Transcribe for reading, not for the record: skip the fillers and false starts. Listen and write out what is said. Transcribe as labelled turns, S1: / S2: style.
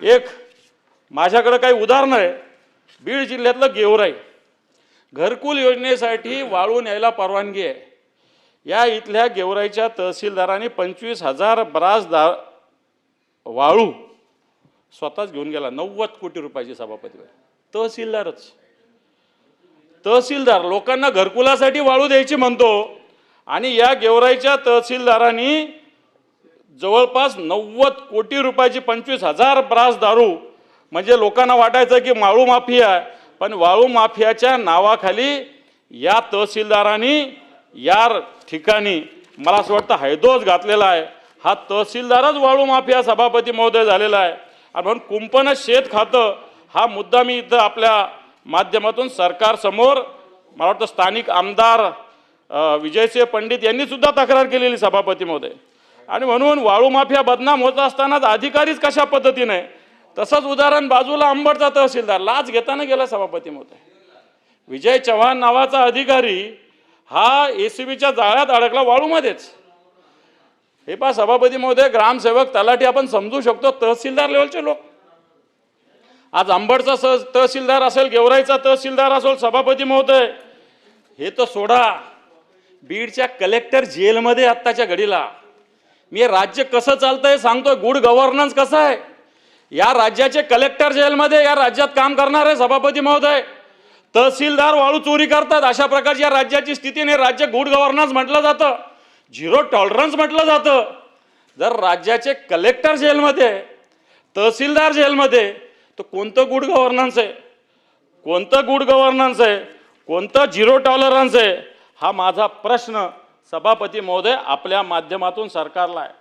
S1: एक माझ्याकडे काही उदाहरण आहे। बीड जिल्ह्यातलं गेवराई घरकुल योजनेसाठी वाळू न्यायला परवानगी आहे। या इथल्या गेवराईच्या तहसीलदारांनी 25,000 ब्रास वाळू स्वतःच घेऊन गेला। 90 कोटी रुपयाची सभापती तहसीलदारच। तहसीलदार लोकांना घरकुलासाठी वाळू द्यायची म्हणतो आणि या गेवराईच्या तहसीलदारांनी जवळपास 90 कोटी रुपयाची 25,000 ब्रास दारू, म्हणजे लोकांना वाटायचं की वाळू माफिया आहे, पण वाळू माफियाच्या नावाखाली या तहसीलदारांनी या ठिकाणी मला असं वाटतं हैदोस घातलेला आहे। हा तहसीलदारच वाळू माफिया सभापती महोदय झालेला आहे। आणि म्हणून कुंपण शेत खातं हा मुद्दा मी इथं आपल्या माध्यमातून सरकारसमोर मला वाटतं स्थानिक आमदार विजयसिंह पंडित यांनी सुद्धा तक्रार केलेली सभापती महोदय। आणि म्हणून वाळू माफिया बदनाम होत असतानाच अधिकारीच कशा पद्धतीने, तसंच उदाहरण बाजूला अंबडचा तहसीलदार लाच घेताना गेला सभापती महोदय। विजय चव्हाण नावाचा अधिकारी हा एसीबीच्या जाळ्यात अडकला वाळूमध्येच। हे पहा सभापती महोदय, ग्रामसेवक तलाठी आपण समजू शकतो, तहसीलदार लेवलचे लोक। आज अंबडचा तहसीलदार असेल, गेवराईचा तहसीलदार असेल, सभापती महोदय हे तर सोडा, बीडच्या कलेक्टर जेलमध्ये आत्ताच्या घडीला। मी राज्य कसं चालतंय सांगतोय, गुड गव्हर्नन्स कसं आहे। या राज्याचे कलेक्टर जेलमध्ये या राज्यात काम करणार आहे सभापती महोदय। तहसीलदार वाळू चोरी करतात, अशा प्रकारची या राज्याची स्थिती नाही। राज्य गुड गव्हर्नन्स म्हटलं जातं, झिरो टॉलरन्स म्हटलं जातं। जर राज्याचे कलेक्टर जेलमध्ये, तहसीलदार जेलमध्ये, तर कोणतं गुड गव्हर्नन्स आहे, कोणतं गुड गव्हर्नन्स आहे, कोणतं झिरो टॉलरन्स आहे? हा माझा प्रश्न सभापती महोदय आपल्या माध्यमातून सरकारला आहे।